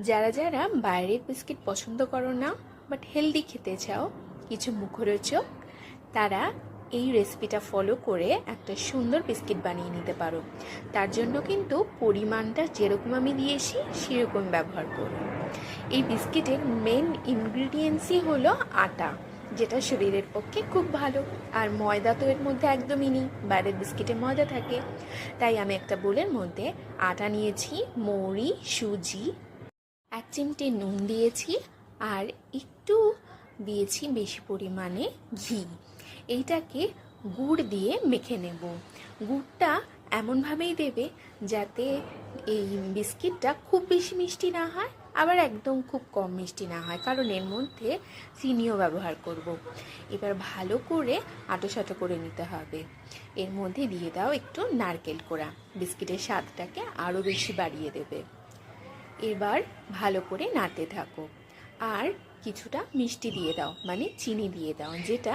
যারা যারা বাইরের বিস্কিট পছন্দ করো না বাট হেলদি খেতে চাও, কিছু মুখরোচক, তারা এই রেসিপিটা ফলো করে একটা সুন্দর বিস্কিট বানিয়ে নিতে পারো। তার জন্য কিন্তু পরিমাণটা যেরকম আমি দিয়েছি সেরকম ব্যবহার করো। এই বিস্কিটের মেন ইনগ্রিডিয়েন্টসই হলো আটা, যেটা শরীরের পক্ষে খুব ভালো। আর ময়দা তো এর মধ্যে একদমই নেই, বাইরের বিস্কিটে ময়দা থাকে। তাই আমি একটা বোলের মধ্যে আটা নিয়েছি, মৌরি, সুজি, 1 চিমটে নুন দিয়েছি, আর একটু দিয়েছি বেশি পরিমাণে ঘি। এইটাকে গুড় দিয়ে মেখে নেব। গুড়টা এমনভাবেই দেবে যাতে এই বিস্কিটটা খুব বেশি মিষ্টি না হয়, আবার একদম খুব কম মিষ্টি না হয়, কারণ এর মধ্যে চিনিও ব্যবহার করব। এবার ভালো করে আঁটো করে নিতে হবে। এর মধ্যে দিয়ে দাও একটু নারকেল কোড়া, বিস্কিটের স্বাদটাকে আরও বেশি বাড়িয়ে দেবে। এবার ভালো করে নাড়তে থাকো, আর কিছুটা মিষ্টি দিয়ে দাও, মানে চিনি দিয়ে দাও, যেটা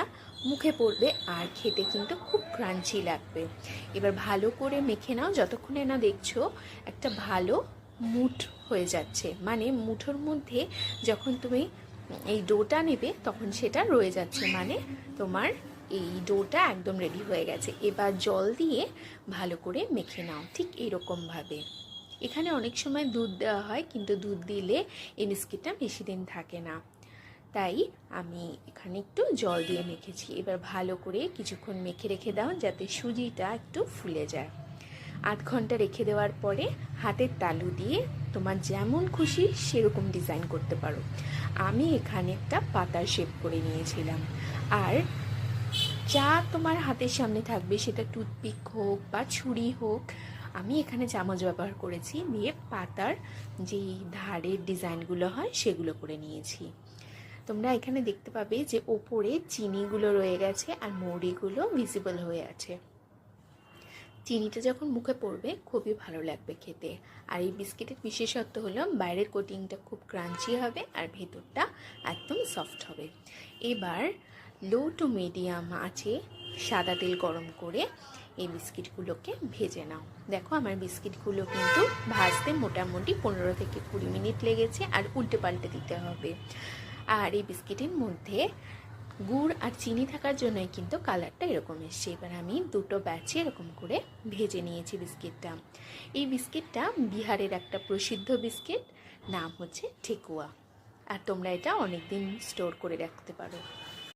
মুখে পড়বে আর খেতে কিন্তু খুব ক্রাঞ্চি লাগবে। এবার ভালো করে মেখে নাও, যতক্ষণে না দেখছো একটা ভালো মুঠ হয়ে যাচ্ছে, মানে মুঠোর মধ্যে যখন তুমি এই ডোটা নেবে তখন সেটা রয়ে যাচ্ছে, মানে তোমার এই ডোটা একদম রেডি হয়ে গেছে। এবার জল দিয়ে ভালো করে মেখে নাও, ঠিক এরকমভাবে। এখানে অনেক সময় দুধ দেওয়া হয়, কিন্তু দুধ দিলে এই বিস্কিটটা বেশি দিন থাকে না, তাই আমি এখানে একটু জল দিয়ে মেখেছি। এবার ভালো করে কিছুক্ষণ মেখে রেখে দাও যাতে সুজিটা একটু ফুলে যায়। 8 ঘন্টা রেখে দেওয়ার পরে হাতের তালু দিয়ে তোমার যেমন খুশি সেরকম ডিজাইন করতে পারো। আমি এখানে একটা পাতার শেপ করে নিয়েছিলাম। আর যা তোমার হাতের সামনে থাকবে, সেটা টুথপিক হোক বা ছুরি হোক, আমি এখানে চামচ ব্যবহার করেছি, দিয়ে পাতার যেই ধারের ডিজাইনগুলো হয় সেগুলো করে নিয়েছি। তোমরা এখানে দেখতে পাবে যে ওপরে চিনিগুলো রয়ে গেছে আর মৌরিগুলো ভিজিবল হয়ে আছে। চিনিটা যখন মুখে পড়বে খুবই ভালো লাগবে খেতে। আর এই বিস্কিটের বিশেষত্ব হলো বাইরের কোটিংটা খুব ক্রাঞ্চি হবে আর ভেতরটা একদম সফট হবে। এবার লো টু মিডিয়াম আঁচে সাদা তেল গরম করে এই বিস্কিটগুলোকে ভেজে নাও। দেখো আমার বিস্কিটগুলো কিন্তু ভাজতে মোটামুটি 15 থেকে 20 মিনিট লেগেছে, আর উল্টে পাল্টে দিতে হবে। আর এই বিস্কিটের মধ্যে গুড় আর চিনি থাকার জন্যই কিন্তু কালারটা এরকম এসছে। এবার আমি দুটো ব্যাচে এরকম করে ভেজে নিয়েছি বিস্কিটটা। এই বিস্কিটটা বিহারের একটা প্রসিদ্ধ বিস্কিট, নাম হচ্ছে ঠেকুয়া। আর তোমরা এটা অনেক দিন স্টোর করে রাখতে পারো।